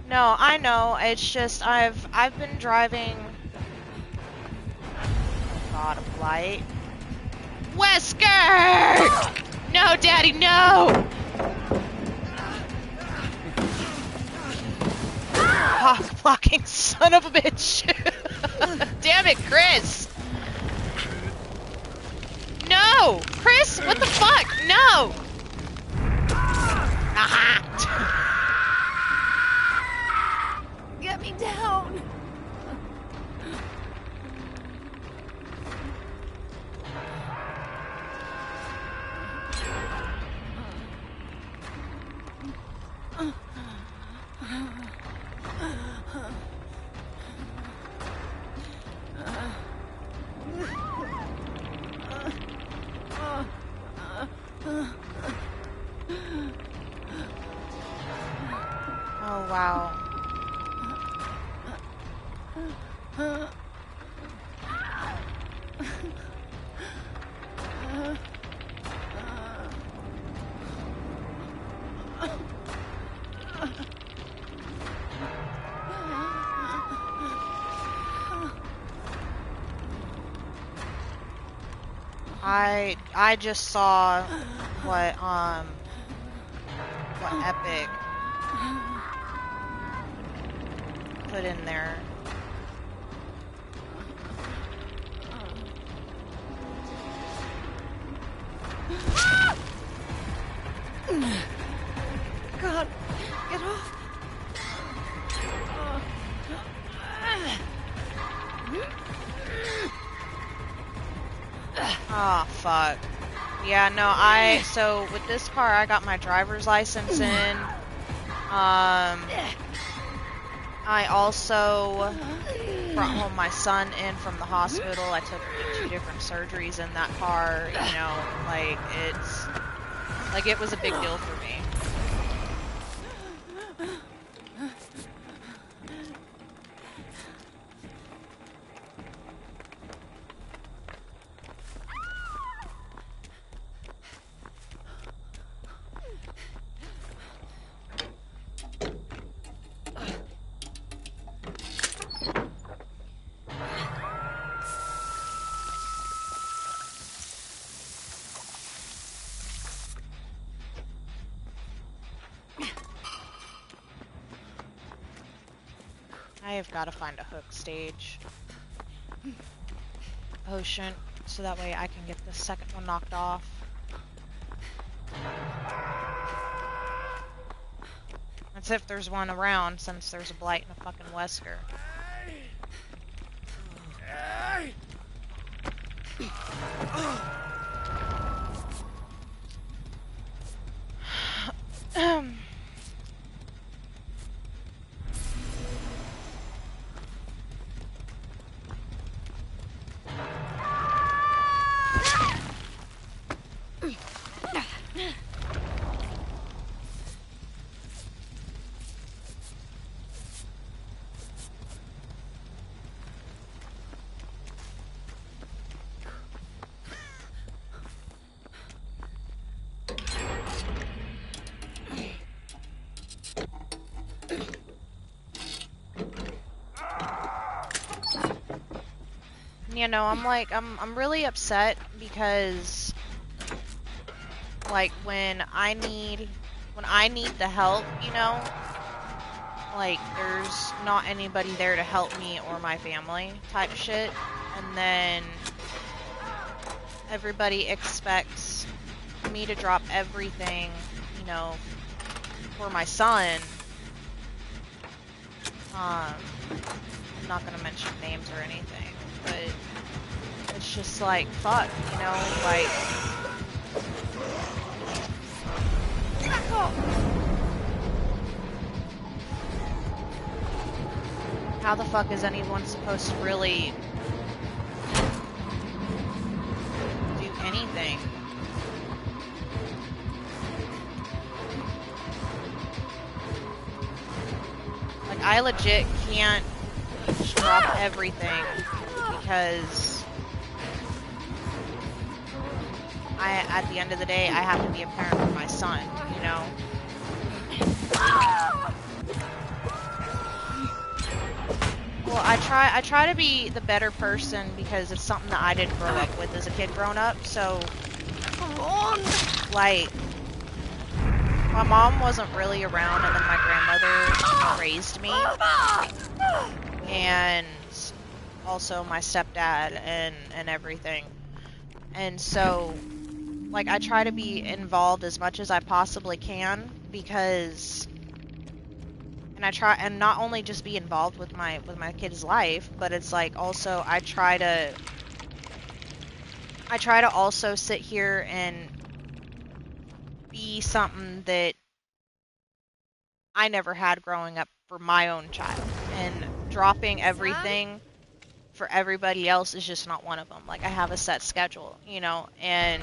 No, I know. It's just I've been driving. Oh God, a blight. Wesker! No, Daddy, no! Hawk blocking son of a bitch! Damn it, Chris! No! Chris, what the fuck? No! Aha! Get me down! Oh, wow. I just saw what Epic put in there. God, get off! Oh, fuck. Yeah, no, so with this car, I got my driver's license in. I also brought home my son in from the hospital. I took him to 2 different surgeries in that car, you know, like, it was a big deal for me. I have got to find a hook stage. Ocean, so that way I can get the second one knocked off. That's if there's one around, since there's a blight and a fucking Wesker. You know, I'm really upset because, like, when I need the help, you know, like, there's not anybody there to help me or my family type shit, and then everybody expects me to drop everything, you know, for my son. I'm not gonna mention names or anything, but it's just like, fuck, you know, like... Back off! How the fuck is anyone supposed to really do anything? Like, I legit can't just drop everything because at the end of the day, I have to be a parent for my son, you know? I try to be the better person because it's something that I didn't grow up with as a kid growing up. So, Come on. like, my mom wasn't really around, and then my grandmother raised me, and also my stepdad and everything. And so, like, I try to be involved as much as I possibly can because, and I try, and not only just be involved with my kid's life, but it's like also I try to also sit here and be something that I never had growing up for my own child, and dropping everything for everybody else is just not one of them. Like, I have a set schedule, you know, and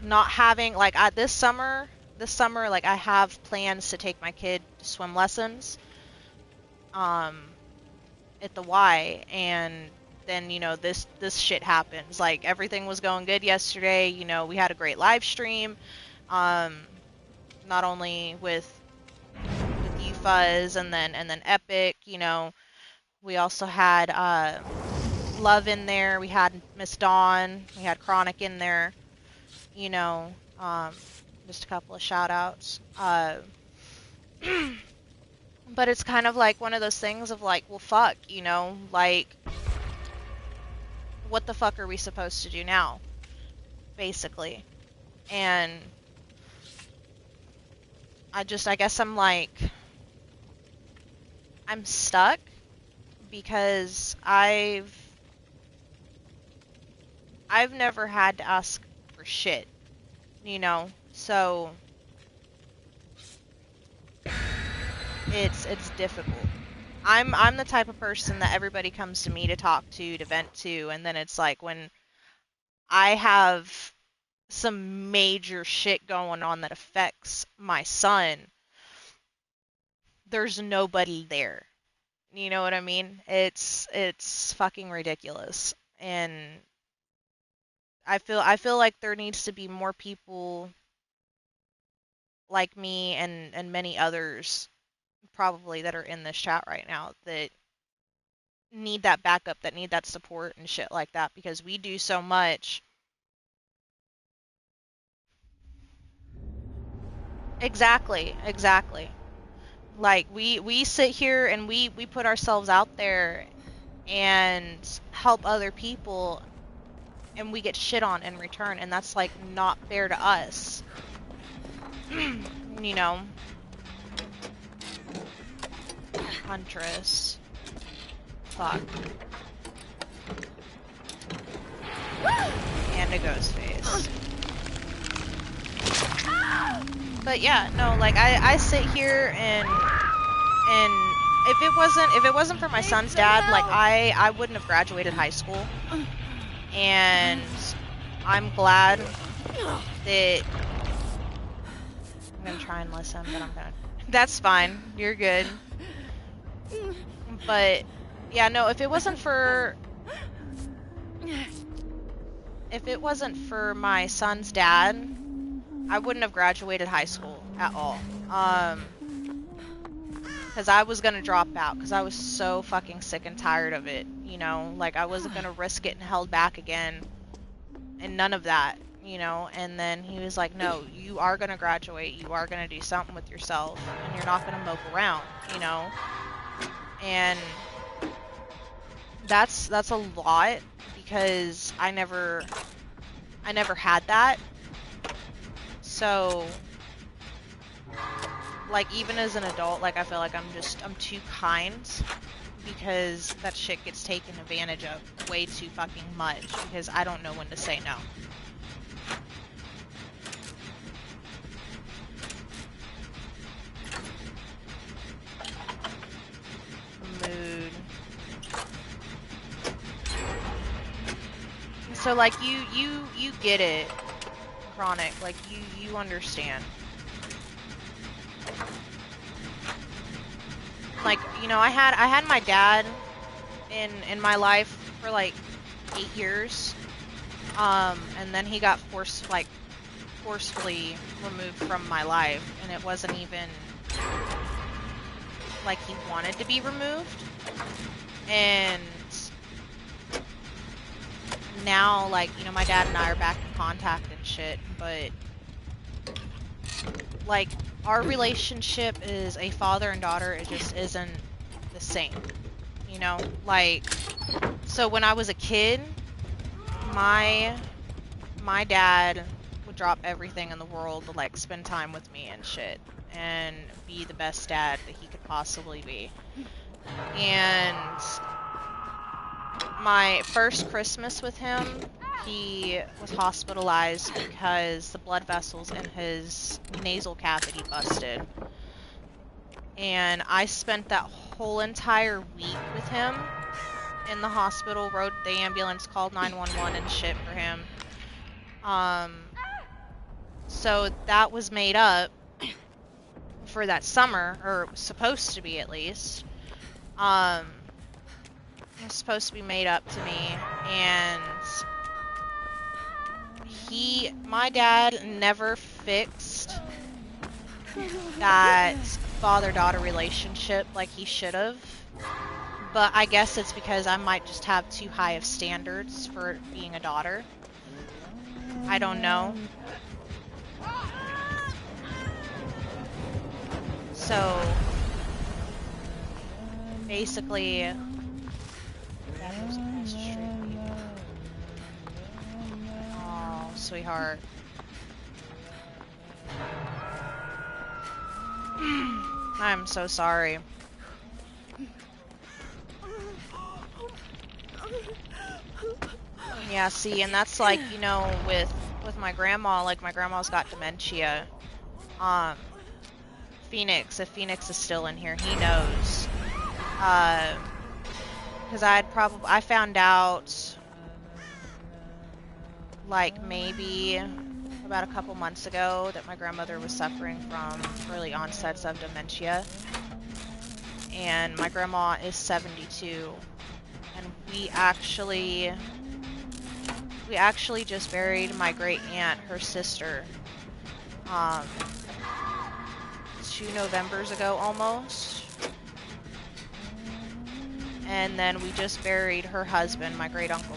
not having, like, this summer, like, I have plans to take my kid to swim lessons, at the Y, and then, you know, this shit happens. Like, everything was going good yesterday, you know, we had a great live stream, not only with you Fuzz and then Epic, you know, we also had Love in there, we had Miss Dawn, we had Chronic in there, you know, just a couple of shout outs. But it's kind of like one of those things of like, well, fuck, you know, like, what the fuck are we supposed to do now? Basically. And I guess I'm like, I'm stuck because I've never had to ask for shit, you know, so it's difficult. I'm the type of person that everybody comes to me to talk to vent to, and then it's like when I have some major shit going on that affects my son, there's nobody there. You know what I mean? It's fucking ridiculous. And I feel like there needs to be more people like me and many others probably that are in this chat right now that need that backup, that need that support and shit like that, because we do so much. Exactly. Like, we sit here and we put ourselves out there and help other people, and we get shit on in return, and that's like not fair to us. You know? Huntress. Fuck. And a ghost face. But yeah, no, like I sit here and if it wasn't for my son's dad, like I wouldn't have graduated high school. And I'm glad that I'm gonna try and listen, but I'm gonna. That's fine. You're good. But yeah, no, if it wasn't for my son's dad, I wouldn't have graduated high school at all. Because I was gonna drop out because I was so fucking sick and tired of it, you know? Like, I wasn't gonna risk getting held back again, and none of that, you know? And then he was like, no, you are gonna graduate, you are gonna do something with yourself, and you're not gonna mope around, you know? And that's a lot, because I never had that. So, like, even as an adult, like, I feel like I'm too kind, because that shit gets taken advantage of way too fucking much, because I don't know when to say no. Mood. So, like, you get it, Chronic, like, you understand. Like, you know, I had my dad in my life for like 8 years, and then he got forcefully removed from my life, and it wasn't even like he wanted to be removed. And now, like, you know, my dad and I are back in contact and shit, but like, our relationship is a father and daughter. It just isn't the same, you know? Like, so when I was a kid, my dad would drop everything in the world to, like, spend time with me and shit, and be the best dad that he could possibly be. And my first Christmas with him, he was hospitalized because the blood vessels in his nasal cavity busted. And I spent that whole entire week with him in the hospital, rode the ambulance, called 911 and shit for him. So that was made up for that summer, or supposed to be at least. It was supposed to be made up to me, and my dad never fixed that father-daughter relationship like he should have. But I guess it's because I might just have too high of standards for being a daughter. I don't know. So basically, oh, sweetheart. I'm so sorry. Yeah, see, and that's like, you know, with my grandma, like, my grandma's got dementia. Phoenix, if Phoenix is still in here, he knows. Because I found out, like, maybe about a couple months ago that my grandmother was suffering from early onsets of dementia. And my grandma is 72. And we actually just buried my great aunt, her sister, 2 Novembers ago almost. And then we just buried her husband, my great uncle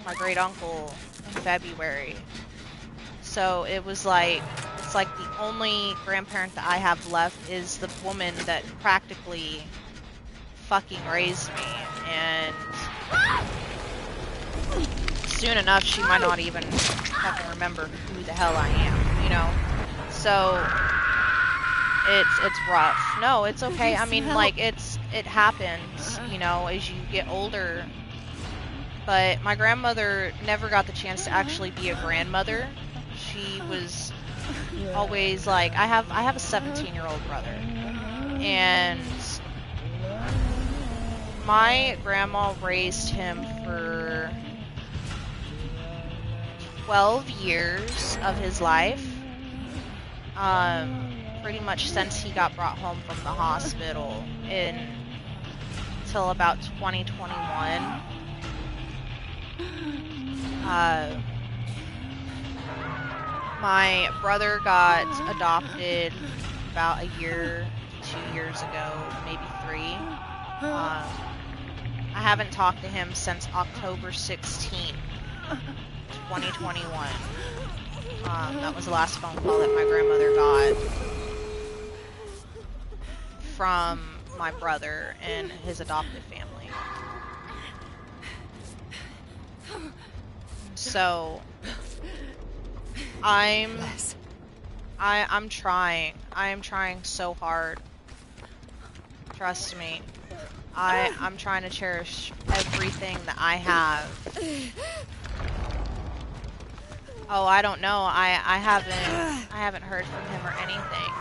in February. So it was like, it's like the only grandparent that I have left is the woman that practically fucking raised me, and soon enough she might not even fucking remember who the hell I am, you know? So it's rough. No, it's okay. I mean, like, it happens, you know, as you get older. But my grandmother never got the chance to actually be a grandmother. She was always like, I have a 17-year-old brother, and my grandma raised him for 12 years of his life, pretty much since he got brought home from the hospital until about 2021. My brother got adopted about a year, 2 years ago, maybe 3. I haven't talked to him since October 16th, 2021. That was the last phone call that my grandmother got from my brother and his adoptive family. So I'm trying. I am trying so hard. Trust me. I'm trying to cherish everything that I have. Oh, I don't know. I haven't heard from him or anything.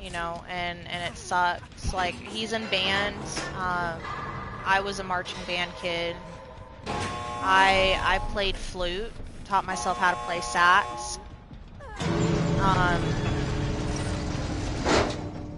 You know, and it sucks. Like, he's in bands. I was a marching band kid. I played flute, taught myself how to play sax.